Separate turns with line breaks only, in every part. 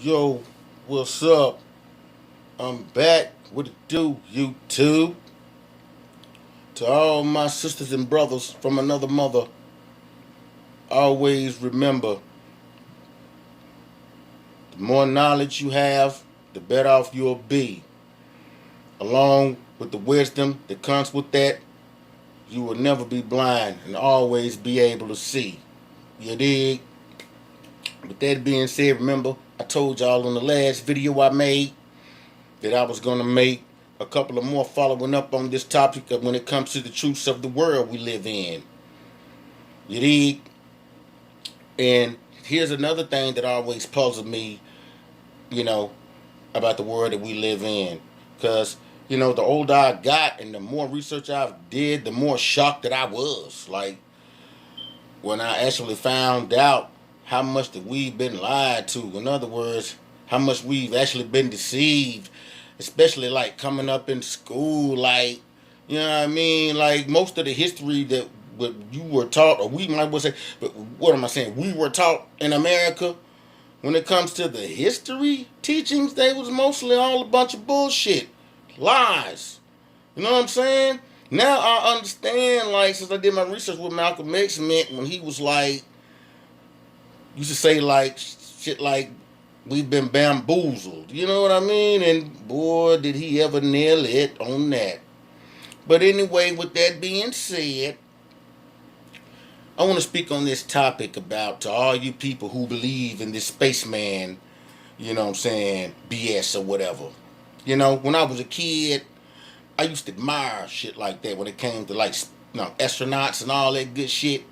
Yo, what's up? I'm back. What it do, YouTube? To all my sisters and brothers from another mother, always remember the more knowledge you have, the better off you'll be. Along with the wisdom that comes with that, you will never be blind and always be able to see. You dig? With that being said, remember, I told y'all in the last video I made that I was going to make a couple of more following up on this topic of when it comes to the truths of the world we live in. You dig? And here's another thing that always puzzled me, you know, about the world that we live in. Because, the older I got and the more research I did, the more shocked that I was. Like, when I actually found out how much that we've been lied to. In other words, how much we've actually been deceived, especially like coming up in school, like, you know what I mean? Like most of the history that what you were taught, or we might well say, but what am I saying? We were taught in America when it comes to the history teachings, they was mostly all a bunch of bullshit, lies. You know what I'm saying? Now I understand, like, since I did my research what Malcolm X meant when he was like, used to say like shit like we've been bamboozled. You know what I mean? And boy, did he ever nail it on that. But anyway, with that being said, I want to speak on this topic about to all you people who believe in this spaceman, BS or whatever. When I was a kid, I used to admire shit like that when it came to like, astronauts and all that good shit.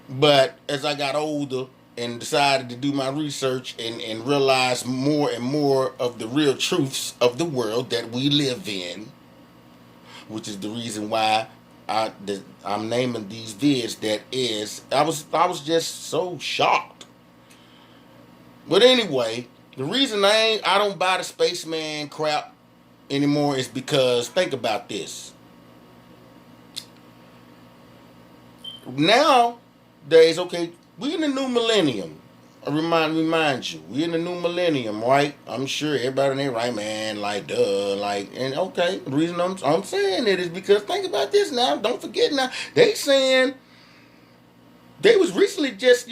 But as I got older and decided to do my research and realize more and more of the real truths of the world that we live in, which is the reason why I'm naming these vids. I was just so shocked. But anyway, the reason I don't buy the spaceman crap anymore is because think about this. Nowadays, okay, we in the new millennium. I remind you, we in the new millennium, right? I'm sure everybody in there, right, man? Like, duh, like, and okay. The reason I'm saying it is because think about this now. Don't forget now. They was recently just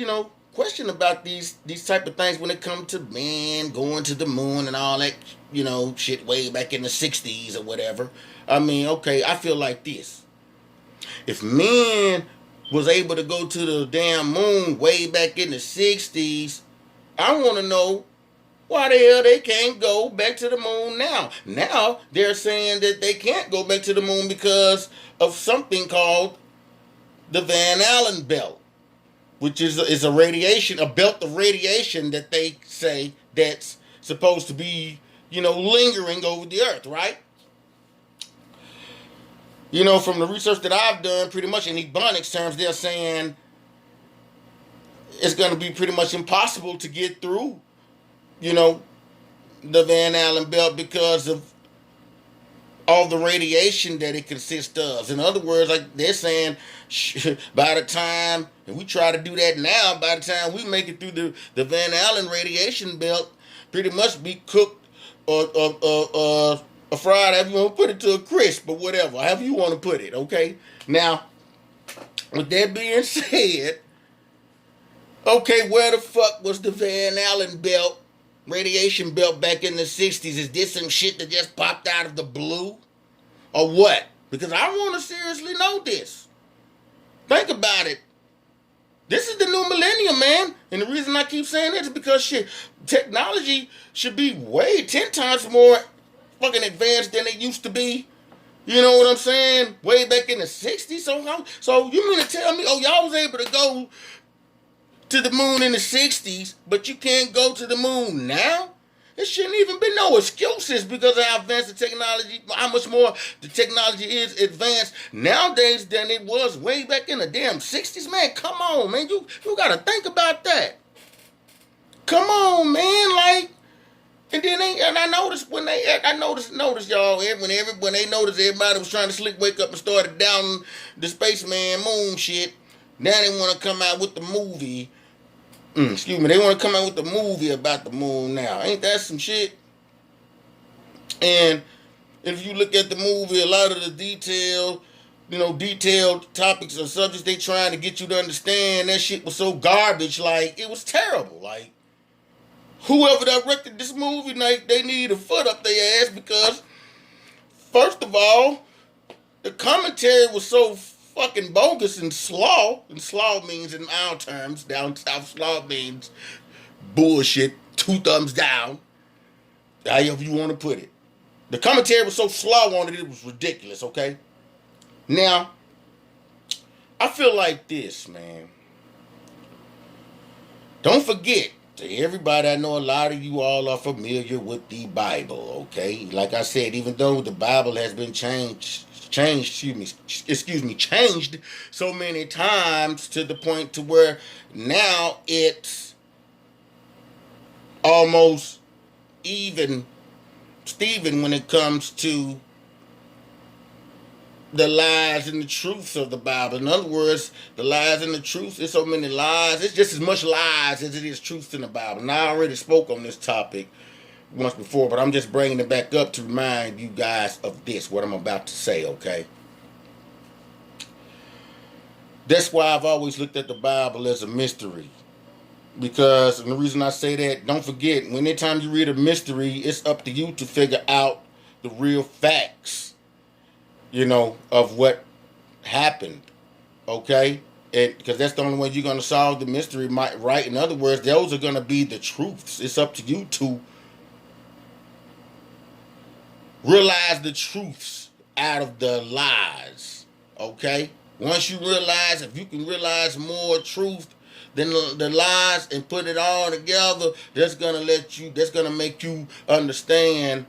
questioned about these type of things when it come to man going to the moon and all that shit way back in the '60s or whatever. I mean, okay, I feel like this. If men was able to go to the damn moon way back in the '60s, I want to know why the hell they can't go back to the moon now. Now they're saying that they can't go back to the moon because of something called the Van Allen belt, which is a belt of radiation that they say that's supposed to be lingering over the earth, right? From the research that I've done, pretty much in ebonics terms, they're saying it's going to be pretty much impossible to get through, the Van Allen belt because of all the radiation that it consists of. In other words, like they're saying, by the time, and we try to do that now, by the time we make it through the Van Allen radiation belt, pretty much be cooked or fried, however you want to put it, to a crisp or whatever, however you want to put it, okay? Now, with that being said, okay, where the fuck was the Van Allen belt, radiation belt back in the '60s? Is this some shit that just popped out of the blue? Or what? Because I want to seriously know this. Think about it. This is the new millennium, man. And the reason I keep saying this is because shit, technology should be way 10 times more fucking advanced than it used to be. You know what I'm saying? Way back in the '60s. So you mean to tell me, y'all was able to go to the moon in the '60s, but you can't go to the moon now? There shouldn't even be no excuses because of how advanced the technology, how much more the technology is advanced nowadays than it was way back in the damn '60s. Man, come on, man. You gotta think about that. Come on, man. Like, and I noticed noticed y'all when they noticed everybody was trying to slick wake up and started down the spaceman moon shit. Now they want to come out with the movie Excuse me. They want to come out with the movie about the moon now. Ain't that some shit? And if you look at the movie, a lot of the detailed topics or subjects they trying to get you to understand, that shit was so garbage. Like, it was terrible. Like, whoever directed this movie, like, they need a foot up their ass because, first of all, the commentary was so fucking bogus and slaw. And slaw means, in our terms, down south, slaw means bullshit, 2 thumbs down, however you want to put it. The commentary was so slow on it, it was ridiculous, okay? Now, I feel like this, man. Don't forget, to everybody, I know a lot of you all are familiar with the Bible, okay? Like I said, even though the Bible has been changed so many times to the point to where now it's almost even Steven when it comes to the lies and the truths of the Bible. In other words, the lies and the truths, there's so many lies. It's just as much lies as it is truths in the Bible. Now, I already spoke on this topic once before, but I'm just bringing it back up to remind you guys of this, what I'm about to say, okay? That's why I've always looked at the Bible as a mystery. Because, and the reason I say that, don't forget, anytime you read a mystery, it's up to you to figure out the real facts, of what happened, okay? Because that's the only way you're going to solve the mystery, right? In other words, those are going to be the truths. It's up to you to realize the truths out of the lies, okay? Once you realize, if you can realize more truth than the lies and put it all together, that's gonna make you understand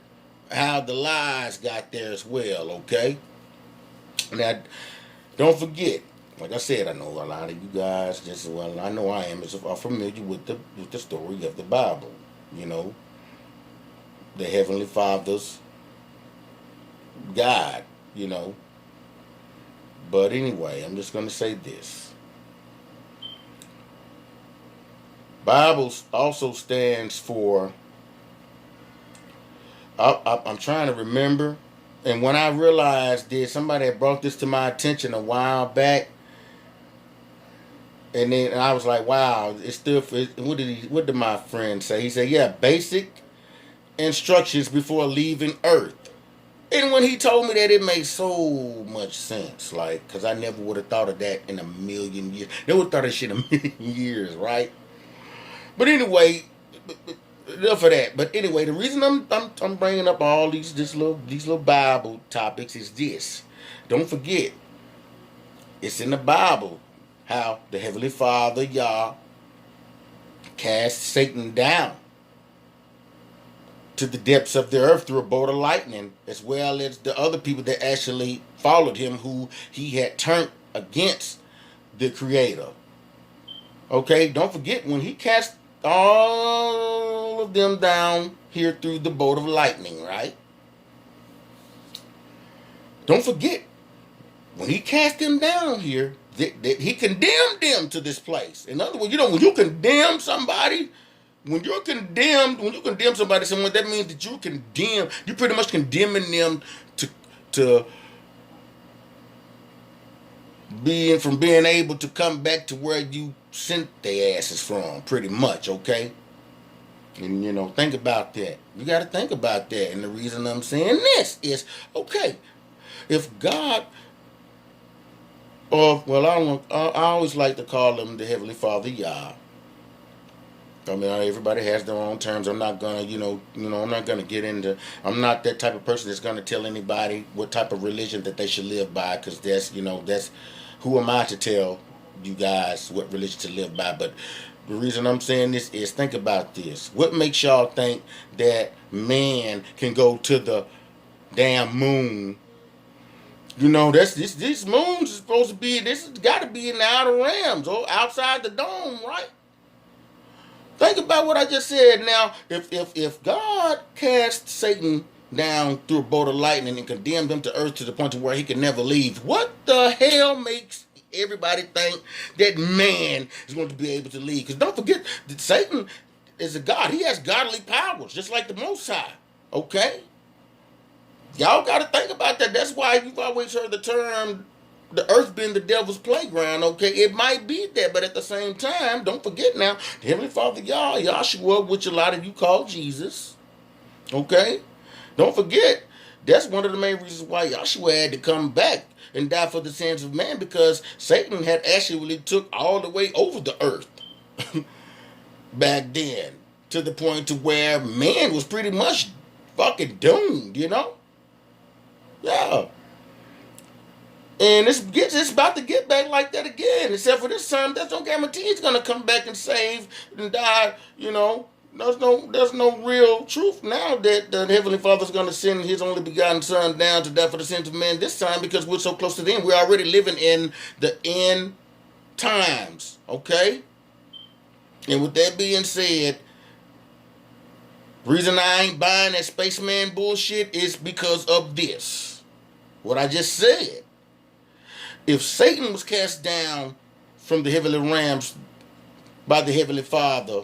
how the lies got there as well, okay? Now, don't forget, like I said, I know a lot of you guys, just as well I know I am, are familiar with the story of the Bible, the Heavenly Father's God, But anyway, I'm just going to say this. Bible also stands for, I'm trying to remember, and when I realized this, somebody had brought this to my attention a while back, and then I was like, wow, it's still, what did my friend say? He said, yeah, basic instructions before leaving Earth. And when he told me that, it made so much sense, like, because I never would have thought of that in a million years. They would have thought of shit in a million years, right? But anyway, enough of that. But anyway, the reason I'm bringing up all these little Bible topics is this. Don't forget, it's in the Bible how the Heavenly Father, Yah, cast Satan down to the depths of the earth through a bolt of lightning, as well as the other people that actually followed him, who he had turned against the Creator. Okay, don't forget, when he cast all of them down here through the bolt of lightning, right? Don't forget, when he cast them down here, that he condemned them to this place. In other words, when you condemn somebody, when you condemn somebody, that means that you're pretty much condemning them to from being able to come back to where you sent their asses from, pretty much, okay? And, think about that. You got to think about that. And the reason I'm saying this is, okay, if God, I always like to call him the Heavenly Father, Yah. I mean, everybody has their own terms. I'm not gonna, I'm not gonna get into. I'm not that type of person that's gonna tell anybody what type of religion that they should live by, because that's who am I to tell you guys what religion to live by? But the reason I'm saying this is, think about this. What makes y'all think that man can go to the damn moon? These moons is supposed to be. This has got to be in the outer realms or outside the dome, right? Think about what I just said. Now, if God cast Satan down through a bolt of lightning and condemned him to earth to the point to where he could never leave, what the hell makes everybody think that man is going to be able to lead. Because don't forget that Satan is a God. He has godly powers, just like the Most High. Okay? Y'all got to think about that. That's why you've always heard the term the earth being the devil's playground. Okay? It might be that, but at the same time, don't forget now, the Heavenly Father, Yahshua, which a lot of you call Jesus. Okay? Don't forget, that's one of the main reasons why Yahshua had to come back and die for the sins of man, because Satan had actually took all the way over the earth back then, to the point to where man was pretty much fucking doomed, you know? Yeah. And it's about to get back like that again, except for this time, there's no guarantee he's going to come back and save and die, you know? There's no real truth now that the Heavenly Father's going to send His only begotten Son down to die for the sins of men this time, because we're so close to the end. We're already living in the end times, okay? And with that being said, reason I ain't buying that spaceman bullshit is because of this. What I just said. If Satan was cast down from the heavenly realms by the Heavenly Father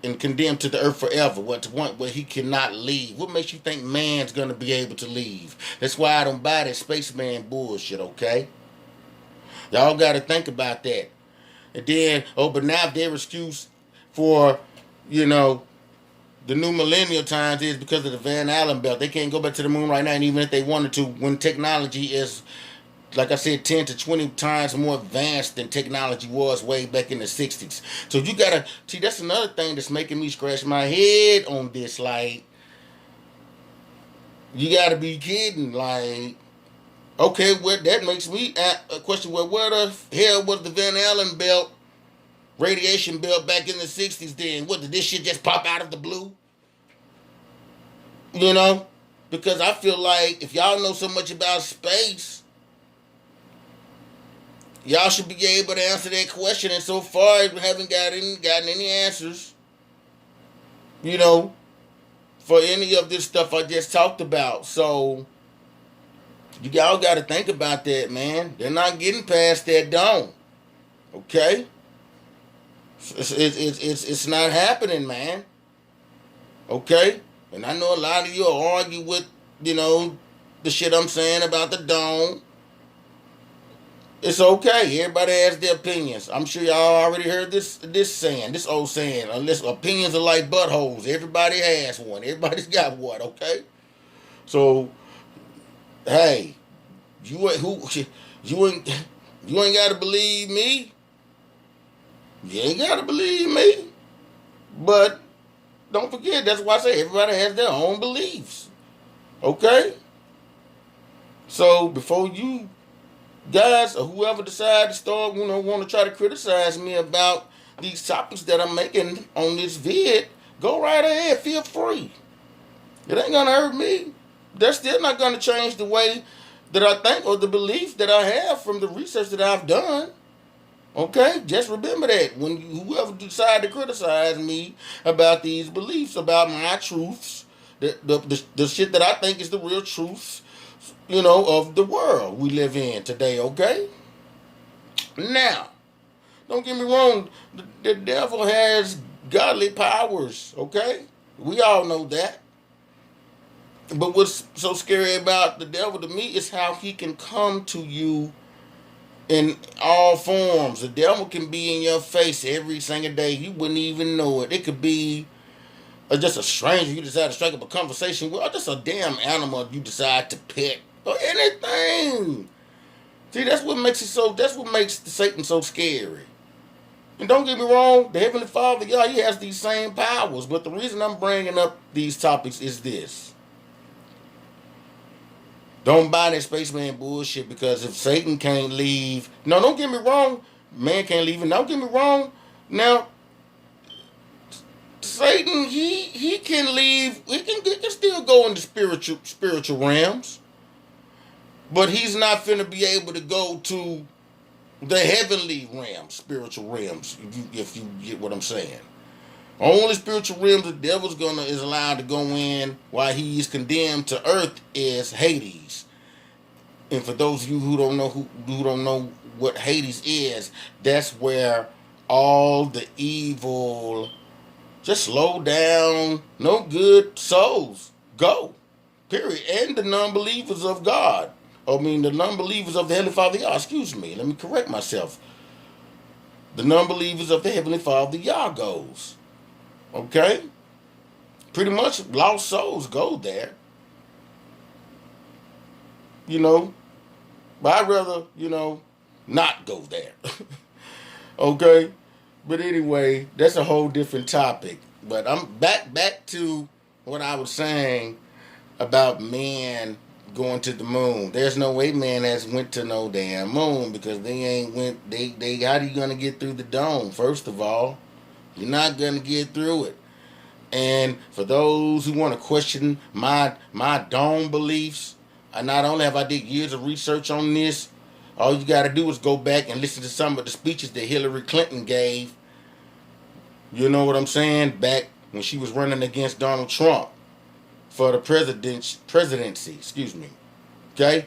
and condemned to the earth forever, what to point where he cannot leave, what makes you think man's gonna be able to leave? That's why I don't buy that spaceman bullshit, okay? Y'all gotta think about that. And then, but now their excuse for, you know, the new Millennial Times is because of the Van Allen belt. They can't go back to the moon right now, and even if they wanted to, when technology is, like I said, 10 to 20 times more advanced than technology was way back in the 60s. So you gotta, see, that's another thing that's making me scratch my head on this. Like, you gotta be kidding. Like, okay, well, that makes me a question, well, where the hell was the Van Allen belt, radiation belt back in the 60s then? What, did this shit just pop out of the blue? You know? Because I feel like if y'all know so much about space, y'all should be able to answer that question, and so far we haven't gotten any answers, you know, for any of this stuff I just talked about. So y'all got to think about that, man. They're not getting past that dome, okay? It's not happening, man. Okay? And I know a lot of you will argue with, you know, the shit I'm saying about the dome. It's okay. Everybody has their opinions. I'm sure y'all already heard this old saying, unless opinions are like buttholes. Everybody has one. Everybody's got one, okay? So, hey, you ain't gotta believe me. You ain't gotta believe me. But don't forget, that's why I say everybody has their own beliefs. Okay? So before you guys or whoever decide to start, you know, want to try to criticize me about these topics that I'm making on this vid, go right ahead, feel free. It ain't gonna hurt me. That's still not gonna change the way that I think or the belief that I have from the research that I've done. Okay, just remember that when whoever decide to criticize me about these beliefs, about my truths, the shit that I think is the real truths, you know, of the world we live in today, okay? Now, don't get me wrong, the devil has godly powers, okay? We all know that. But what's so scary about the devil to me is how he can come to you in all forms. The devil can be in your face every single day. You wouldn't even know it. It could be just a stranger you decide to strike up a conversation with, or just a damn animal you decide to pet, or anything. See, that's what makes Satan so scary. And don't get me wrong, the Heavenly Father, yeah, he has these same powers. But the reason I'm bringing up these topics is this. Don't buy that spaceman bullshit, because if Satan can't leave, no, don't get me wrong, man can't leave, and don't get me wrong, now, Satan, he can leave, he can still go into spiritual realms, but he's not finna be able to go to the heavenly realms, spiritual realms, if you get what I'm saying. Only spiritual realms the devil's is allowed to go in while he's condemned to earth is Hades. And for those of you who don't know what Hades is, that's where all the evil, just slow down, no good souls go. Period. And the non-believers of God. I mean, the non-believers of the Heavenly Father Yah. Excuse me. Let me correct myself. The non-believers of the Heavenly Father Yah goes. Okay? Pretty much lost souls go there. You know? But I'd rather, not go there. Okay? But anyway, that's a whole different topic. But I'm back to what I was saying about men going to the moon. There's no way man has went to no damn moon, because they ain't went. They how are you gonna get through the dome? First of all, you're not gonna get through it. And for those who want to question my dome beliefs, not only have I did years of research on this, all you got to do is go back and listen to some of the speeches that Hillary Clinton gave. You know what I'm saying? Back when she was running against Donald Trump for the presidency. Excuse me. Okay?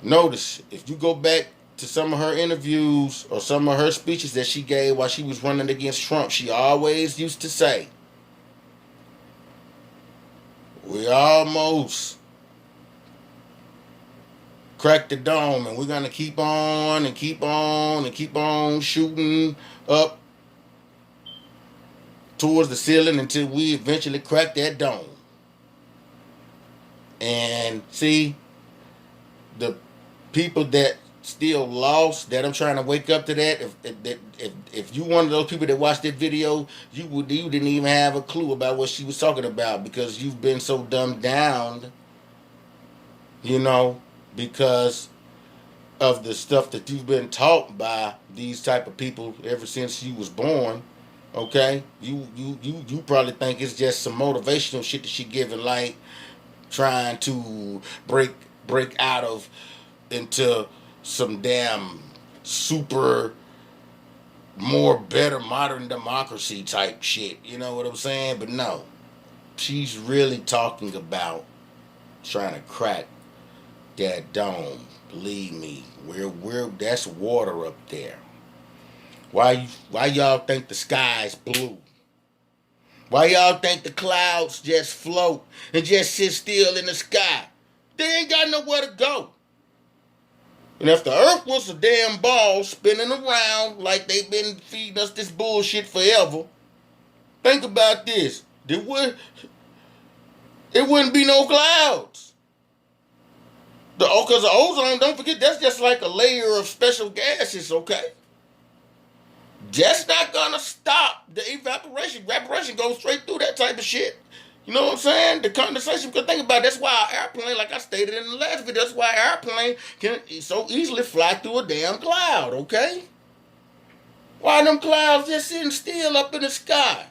Notice, if you go back to some of her interviews or some of her speeches that she gave while she was running against Trump, she always used to say, we almost cracked the dome, and we're going to keep on and keep on and keep on shooting up towards the ceiling until we eventually crack that dome. And see, the people that still lost, that I'm trying to wake up to that, if you one of those people that watched that video, you didn't even have a clue about what she was talking about, because you've been so dumbed down, because of the stuff that you've been taught by these type of people ever since you was born. Okay, you probably think it's just some motivational shit that she giving, like trying to break out of into some damn super more better modern democracy type shit. You know what I'm saying? But no, she's really talking about trying to crack that dome. Believe me, we're that's water up there. Why y'all think the sky's blue? Why y'all think the clouds just float and just sit still in the sky? They ain't got nowhere to go. And if the earth was a damn ball spinning around like they've been feeding us this bullshit forever, think about this. It wouldn't be no clouds. Because the ozone, don't forget, that's just like a layer of special gases, okay? Just not gonna stop the evaporation. Evaporation goes straight through that type of shit. You know what I'm saying? The condensation, because think about it, that's why our airplane, like I stated in the last video, that's why our airplane can so easily fly through a damn cloud, okay? Why them clouds just sitting still up in the sky?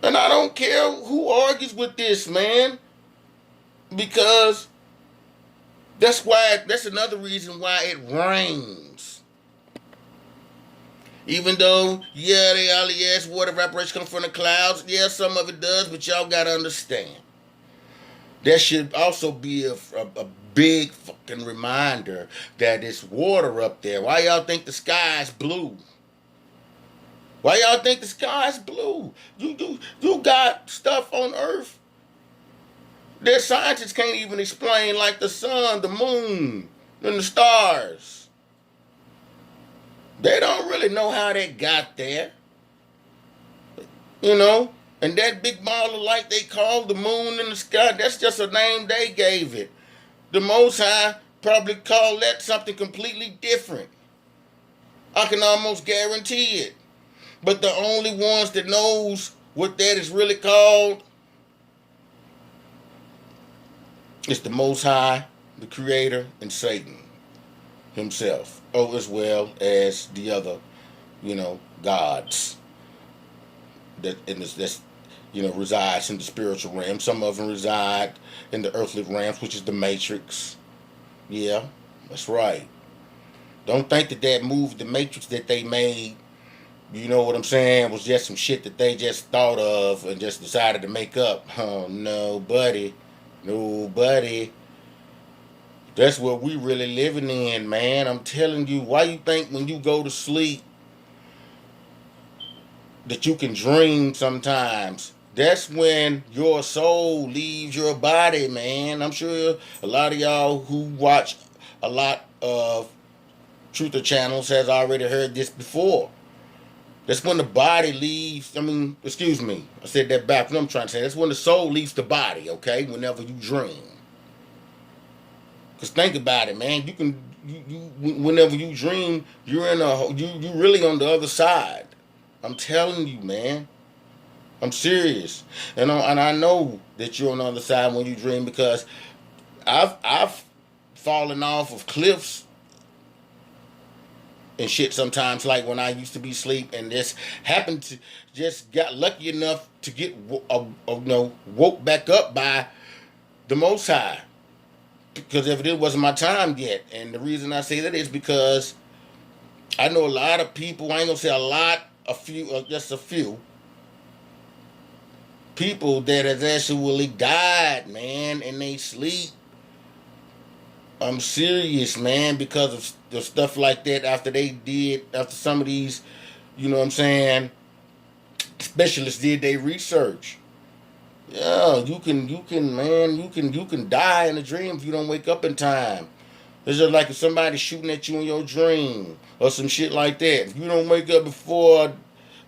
And I don't care who argues with this, man, because that's another reason why it rains. Even though, yeah, they all yes, water evaporation comes from the clouds. Yeah, some of it does, but y'all gotta understand. That should also be a big fucking reminder that it's water up there. Why y'all think the sky's blue? Why y'all think the sky's blue? You got stuff on Earth that scientists can't even explain, like the sun, the moon, and the stars. They don't really know how they got there. And that big ball of light they call the moon in the sky, that's just a name they gave it. The Most High probably called that something completely different. I can almost guarantee it. But the only ones that knows what that is really called is the Most High, the Creator, and Satan himself. Oh, as well as the other, gods that resides in the spiritual realm. Some of them reside in the earthly realms, which is the matrix. Yeah, that's right. Don't think that movie, the Matrix that they made, you know what I'm saying, was just some shit that they just thought of and just decided to make up. Oh, nobody. That's what we really living in, man. I'm telling you, why you think when you go to sleep that you can dream sometimes? That's when your soul leaves your body, man. I'm sure a lot of y'all who watch a lot of Truther channels has already heard this before. That's when the body leaves. I mean, excuse me, I said that back. What I'm trying to say, that's when the soul leaves the body. Okay, whenever you dream. Cause think about it, man. You can whenever you dream, you're in a you really on the other side. I'm telling you, man. I'm serious, and I know that you're on the other side when you dream because I've fallen off of cliffs and shit sometimes, like when I used to be asleep and just happened to just got lucky enough to get woke back up by the Most High, because if it wasn't my time yet. And the reason I say that is because I know a lot of people. I ain't gonna say a lot, a few, just a few people that has actually died, man, in they sleep. I'm serious, man, because of the stuff like that after some of these, you know what I'm saying, specialists did their research. Yeah, you can die in a dream if you don't wake up in time. It's just like if somebody's shooting at you in your dream or some shit like that. If you don't wake up before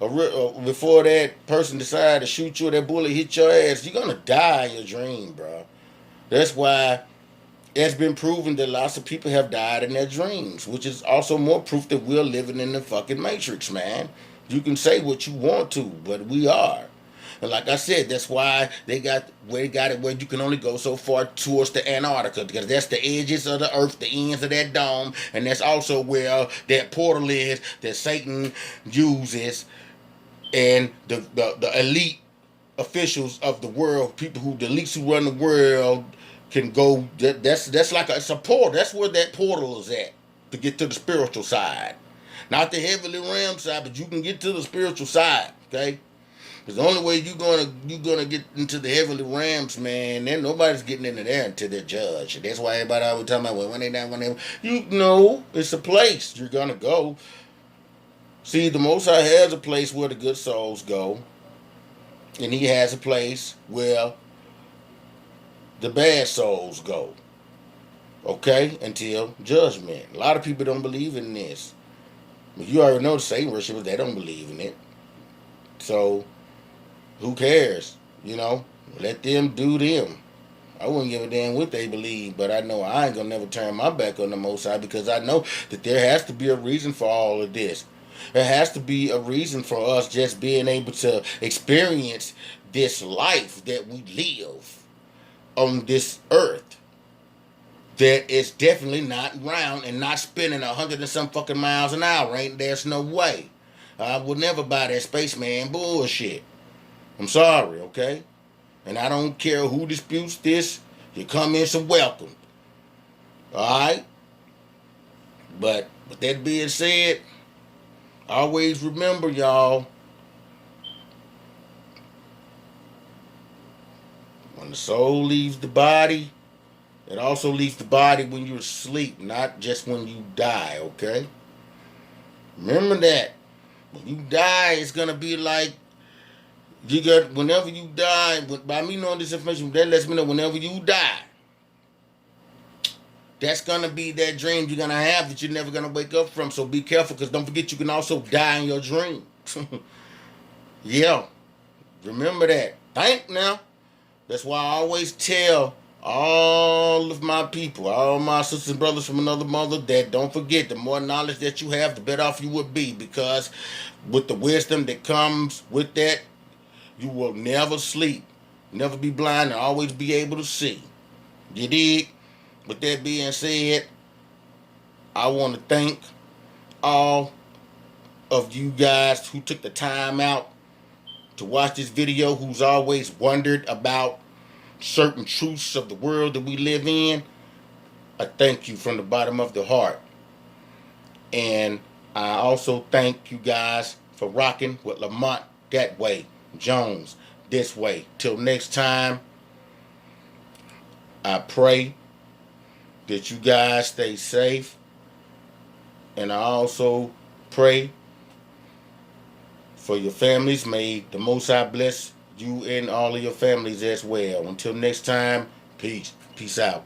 that person decided to shoot you or that bullet hit your ass, you're gonna die in your dream, bro. That's why it's been proven that lots of people have died in their dreams, which is also more proof that we're living in the fucking matrix, man. You can say what you want to, but we are. And like I said, that's why they got it where you can only go so far towards the Antarctica, because that's the edges of the earth, the ends of that dome, and that's also where that portal is that Satan uses, and the elite officials of the world, people the elites who run the world, can go. That's like it's a portal. That's where that portal is at to get to the spiritual side, not the heavenly realm side, but you can get to the spiritual side. Okay, because the only way you gonna get into the heavenly realms, man. Then nobody's getting into there until they're judged. That's why everybody always talking about, well, when they die, you know, it's a place you're gonna go. See, the Most High has a place where the good souls go, and He has a place where the bad souls go. Okay? Until judgment. A lot of people don't believe in this. But you already know the Satan worshippers, they don't believe in it. So, who cares? You know? Let them do them. I wouldn't give a damn what they believe, but I know I ain't gonna never turn my back on the Most High, because I know that there has to be a reason for all of this. There has to be a reason for us just being able to experience this life that we live on this earth, that is definitely not round and not spinning 100 and some fucking miles an hour. There's no way. I would never buy that spaceman bullshit. I'm sorry, okay? And I don't care who disputes this. You come in some welcome. Alright? But with that being said, always remember, y'all, when the soul leaves the body, it also leaves the body when you're asleep, not just when you die, okay? Remember that. When you die, it's going to be like, whenever you die, by me knowing this information, that lets me know whenever you die, that's going to be that dream you're going to have that you're never going to wake up from. So be careful, because don't forget you can also die in your dream. Yeah. Remember that. Think now. That's why I always tell all of my people, all my sisters and brothers from another mother, that don't forget, the more knowledge that you have, the better off you would be, because with the wisdom that comes with that, you will never sleep, never be blind, and always be able to see. You dig? With that being said, I want to thank all of you guys who took the time out to watch this video, who's always wondered about certain truths of the world that we live in. I thank you from the bottom of the heart. And I also thank you guys for rocking with Lamont that way, Jones this way. Till next time, I pray that you guys stay safe. And I also pray for your families. May the Most High bless you and all of your families as well. Until next time, peace. Peace out.